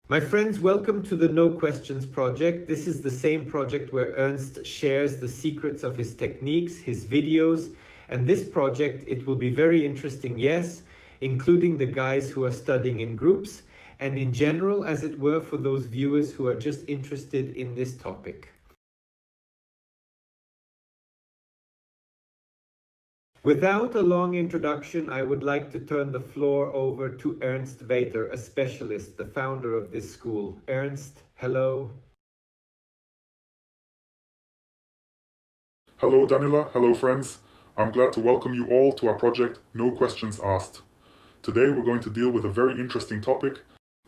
My friends, welcome to the No Questions project. This is the same project where Ernst shares the secrets of his techniques, his videos, and this project, it will be very interesting, yes, including the guys who are studying in groups, and in general, as it were, for those viewers who are just interested in this topic. Without a long introduction, I would like to turn the floor over to Ernst Veter, a specialist, the founder of this school. Ernst, hello. Hello Daniela, hello friends. I'm glad to welcome you all to our project No Questions Asked. Today we're going to deal with a very interesting topic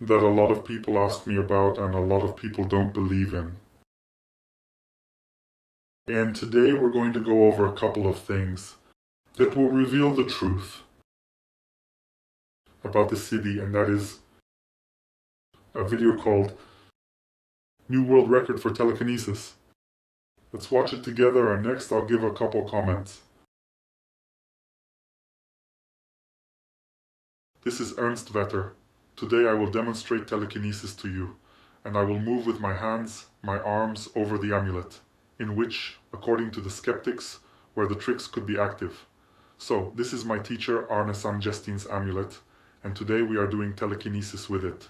that a lot of people ask me about and a lot of people don't believe in. And today we're going to go over a couple of things that will reveal the truth about the city, and that is a video called New World Record for Telekinesis. Let's watch it together, and next I'll give a couple comments. This is Ernst Veter. Today I will demonstrate telekinesis to you, and I will move with my hands, my arms over the amulet, in which, according to the skeptics, where the tricks could be active. So, this is my teacher Arne San-Jestin's amulet, and today we are doing telekinesis with it.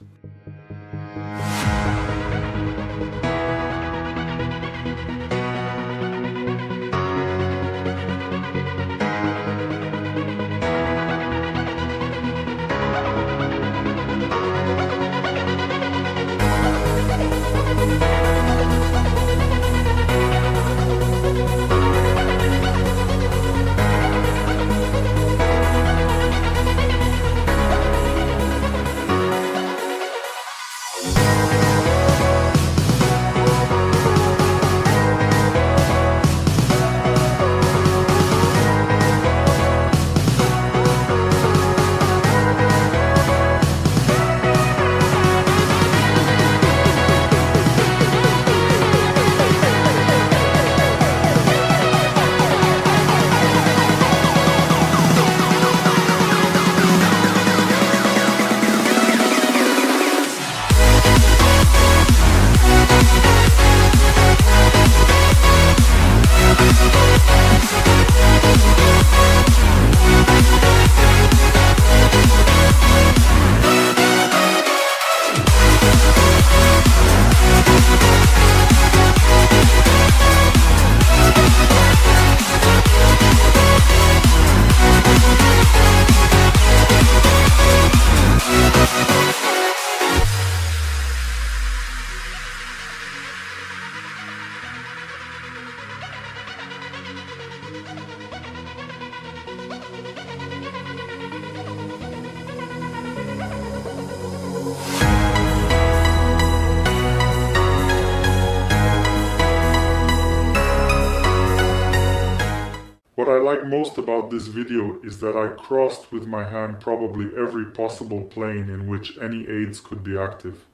What I like most about this video is that I crossed with my hand probably every possible plane in which any aids could be active.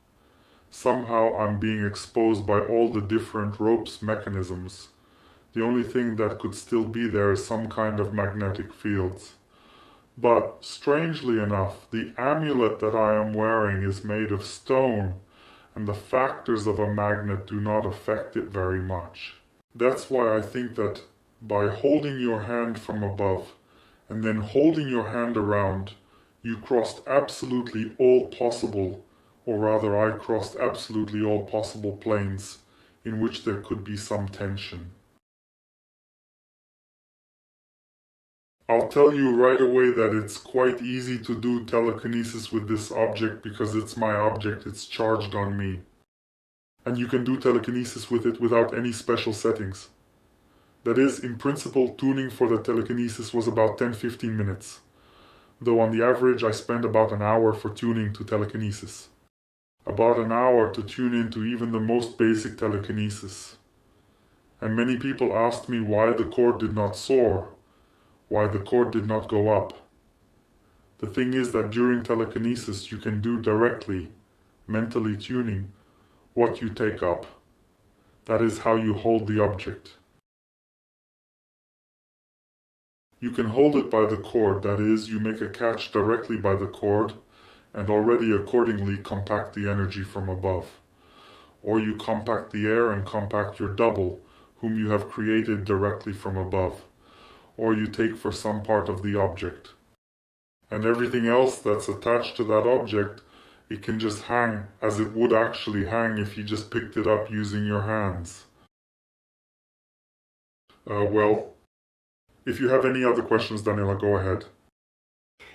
Somehow I'm being exposed by all the different ropes mechanisms. The only thing that could still be there is some kind of magnetic fields. But, strangely enough, the amulet that I am wearing is made of stone, and the factors of a magnet do not affect it very much. That's why I think that by holding your hand from above, and then holding your hand around, you crossed absolutely all possible, or rather I crossed absolutely all possible planes in which there could be some tension. I'll tell you right away that it's quite easy to do telekinesis with this object because it's my object, it's charged on me. And you can do telekinesis with it without any special settings. That is, in principle, tuning for the telekinesis was about 10-15 minutes, though on the average I spend about an hour for tuning to telekinesis. About an hour to tune into even the most basic telekinesis. And many people asked me why the cord did not soar, why the cord did not go up. The thing is that during telekinesis you can do directly, mentally tuning, what you take up. That is how you hold the object. You can hold it by the cord, that is, you make a catch directly by the cord, and already accordingly compact the energy from above. Or you compact the air and compact your double, whom you have created directly from above. Or you take for some part of the object. And everything else that's attached to that object, it can just hang as it would actually hang if you just picked it up using your hands. Well, if you have any other questions, Daniela, go ahead.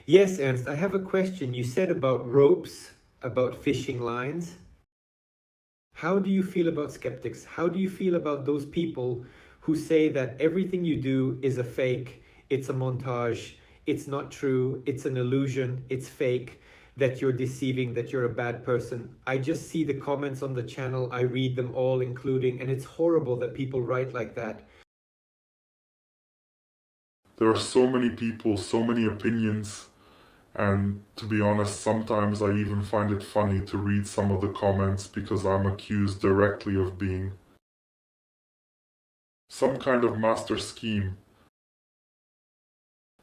Yes, Ernst, I have a question. You said about ropes, about fishing lines. How do you feel about skeptics? How do you feel about those people who say that everything you do is a fake, it's a montage, it's not true, it's an illusion, it's fake, that you're deceiving, that you're a bad person? I just see the comments on the channel, I read them all, including, and it's horrible that people write like that. There are so many people, so many opinions, and to be honest, sometimes I even find it funny to read some of the comments because I'm accused directly of being some kind of master scheme.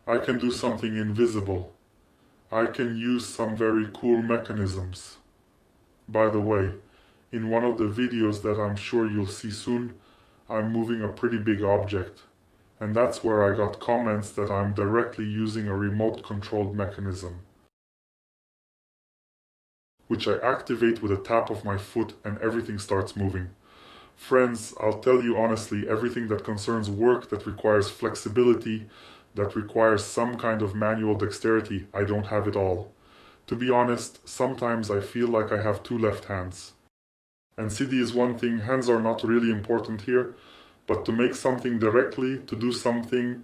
I can do something invisible. I can use some very cool mechanisms. By the way, in one of the videos that I'm sure you'll see soon, I'm moving a pretty big object. And that's where I got comments that I'm directly using a remote controlled mechanism, which I activate with a tap of my foot and everything starts moving. Friends, I'll tell you honestly, everything that concerns work that requires flexibility, that requires some kind of manual dexterity, I don't have it all. To be honest, sometimes I feel like I have two left hands. And CD is one thing, hands are not really important here. But to make something directly, to do something,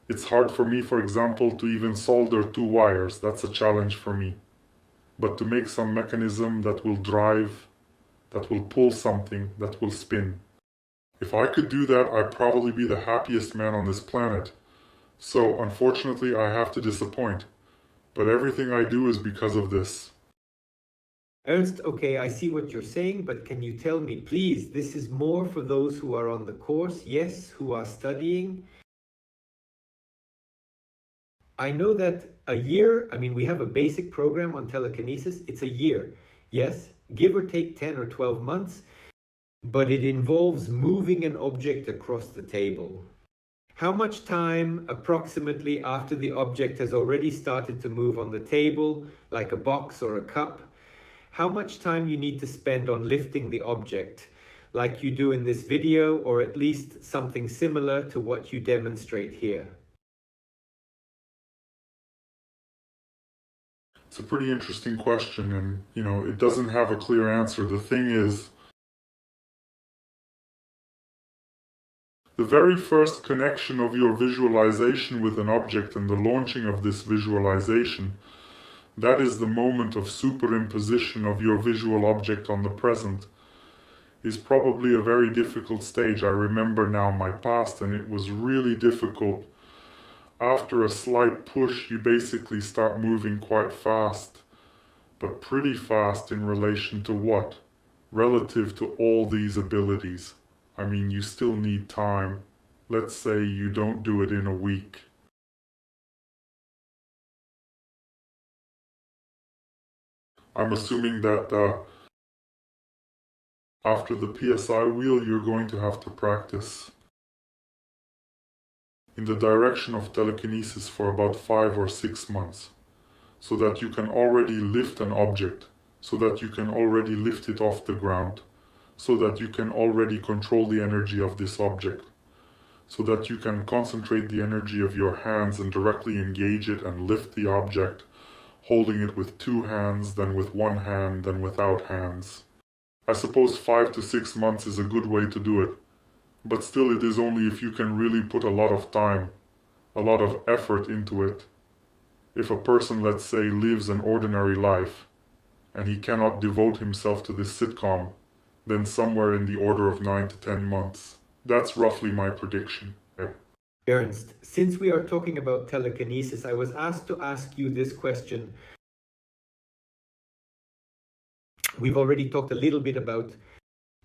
it's hard for me, for example, to even solder two wires. That's a challenge for me. But to make some mechanism that will drive, that will pull something, that will spin. If I could do that, I'd probably be the happiest man on this planet. So, unfortunately, I have to disappoint. But everything I do is because of this. Ernst, okay, I see what you're saying, but can you tell me, please, this is more for those who are on the course, yes, who are studying. I know that a year, we have a basic program on telekinesis, it's a year, yes, give or take 10 or 12 months, but it involves moving an object across the table. How much time approximately after the object has already started to move on the table, like a box or a cup, how much time you need to spend on lifting the object, like you do in this video, or at least something similar to what you demonstrate here? It's a pretty interesting question, and, it doesn't have a clear answer. The thing is, the very first connection of your visualization with an object and the launching of this visualization, that is the moment of superimposition of your visual object on the present, is probably a very difficult stage. I remember now my past, and it was really difficult. After a slight push, you basically start moving quite fast, but pretty fast in relation to what? Relative to all these abilities. You still need time. Let's say you don't do it in a week. I'm assuming that after the PSI wheel, you're going to have to practice in the direction of telekinesis for about 5 or 6 months, so that you can already lift an object, so that you can already lift it off the ground, so that you can already control the energy of this object, so that you can concentrate the energy of your hands and directly engage it and lift the object, holding it with 2 hands, then with 1 hand, then without hands. I suppose 5 to 6 months is a good way to do it, but still it is only if you can really put a lot of time, a lot of effort into it. If a person, let's say, lives an ordinary life, and he cannot devote himself to this sitcom, then somewhere in the order of 9 to 10 months. That's roughly my prediction. Ernst, since we are talking about telekinesis, I was asked to ask you this question. We've already talked a little bit about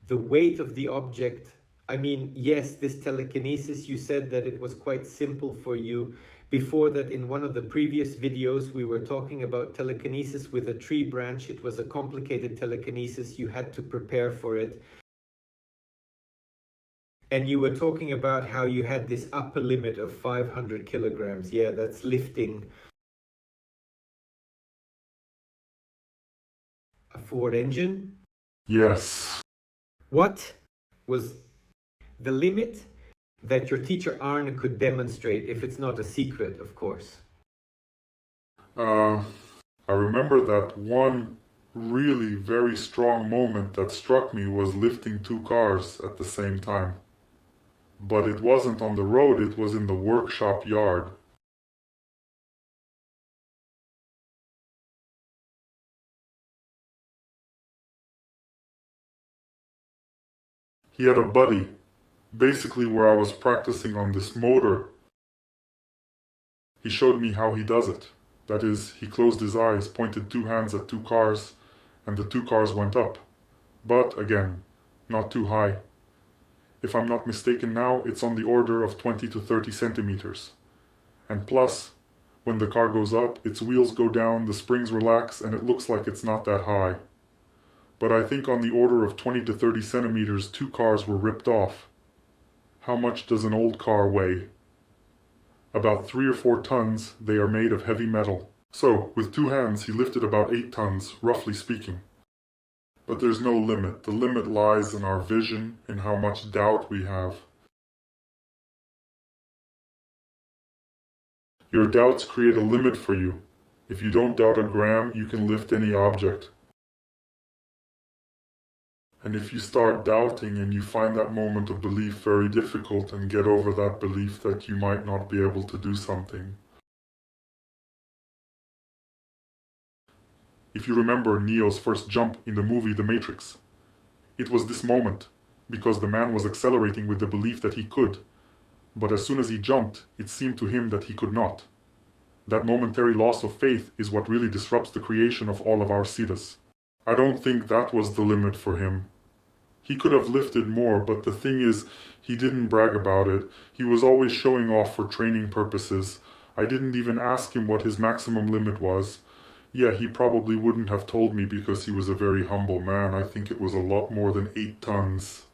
the weight of the object. Yes, this telekinesis, you said that it was quite simple for you Before that, in one of the previous videos, we were talking about telekinesis with a tree branch. It was a complicated telekinesis. You had to prepare for it. And you were talking about how you had this upper limit of 500 kilograms. Yeah, that's lifting a Ford engine. Yes. What was the limit that your teacher Arne could demonstrate, if it's not a secret, of course? I remember that one really very strong moment that struck me was lifting 2 cars at the same time. But it wasn't on the road, it was in the workshop yard. He had a buddy, basically where I was practicing on this motor. He showed me how he does it. That is, he closed his eyes, pointed 2 hands at 2 cars, and the 2 cars went up. But, again, not too high. If I'm not mistaken now, it's on the order of 20 to 30 centimeters. And plus, when the car goes up, its wheels go down, the springs relax, and it looks like it's not that high. But I think on the order of 20 to 30 centimeters, 2 cars were ripped off. How much does an old car weigh? About 3 or 4 tons. They are made of heavy metal. So, with 2 hands, he lifted about 8 tons, roughly speaking. But there's no limit. The limit lies in our vision, in how much doubt we have. Your doubts create a limit for you. If you don't doubt a gram, you can lift any object. And if you start doubting and you find that moment of belief very difficult and get over that belief that you might not be able to do something. If you remember Neo's first jump in the movie The Matrix, it was this moment, because the man was accelerating with the belief that he could. But as soon as he jumped, it seemed to him that he could not. That momentary loss of faith is what really disrupts the creation of all of our siddhas. I don't think that was the limit for him. He could have lifted more, but the thing is, he didn't brag about it. He was always showing off for training purposes. I didn't even ask him what his maximum limit was. Yeah, he probably wouldn't have told me because he was a very humble man. I think it was a lot more than 8 tons.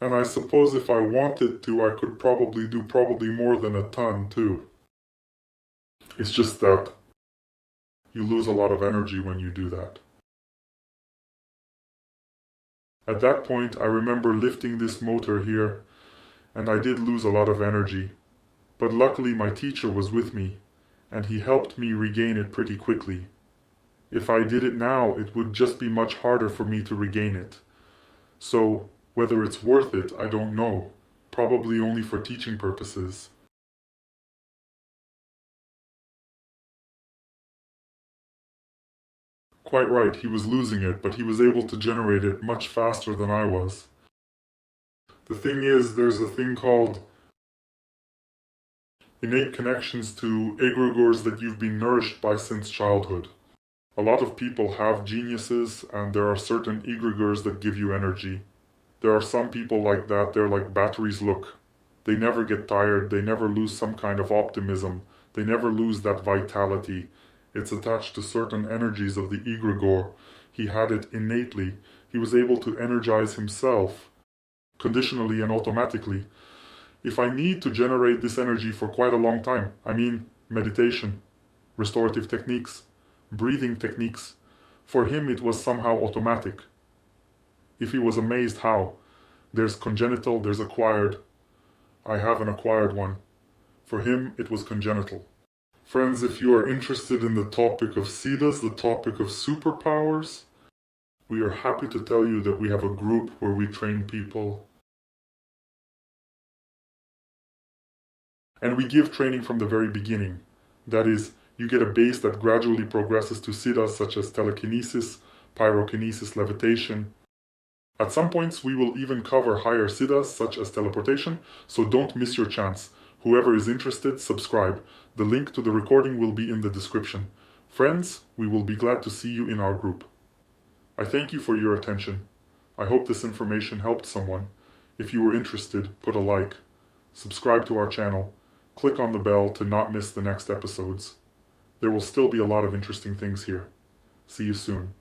And I suppose if I wanted to, I could probably do more than a ton too. It's just that you lose a lot of energy when you do that. At that point, I remember lifting this motor here, and I did lose a lot of energy. But luckily my teacher was with me, and he helped me regain it pretty quickly. If I did it now, it would just be much harder for me to regain it. So, whether it's worth it, I don't know. Probably only for teaching purposes. Quite right, he was losing it, but he was able to generate it much faster than I was. The thing is, there's a thing called innate connections to egregores that you've been nourished by since childhood. A lot of people have geniuses, and there are certain egregores that give you energy. There are some people like that, they're like batteries look. They never get tired, they never lose some kind of optimism, they never lose that vitality. It's attached to certain energies of the egregore. He had it innately. He was able to energize himself, conditionally and automatically. If I need to generate this energy for quite a long time, I mean meditation, restorative techniques, breathing techniques, for him it was somehow automatic. If he was amazed how, there's congenital, there's acquired. I have an acquired one. For him it was congenital. Friends, if you are interested in the topic of siddhas, the topic of superpowers, we are happy to tell you that we have a group where we train people. And we give training from the very beginning. That is, you get a base that gradually progresses to siddhas such as telekinesis, pyrokinesis, levitation. At some points we will even cover higher siddhas such as teleportation, so don't miss your chance. Whoever is interested, subscribe. The link to the recording will be in the description. Friends, we will be glad to see you in our group. I thank you for your attention. I hope this information helped someone. If you were interested, put a like. Subscribe to our channel. Click on the bell to not miss the next episodes. There will still be a lot of interesting things here. See you soon.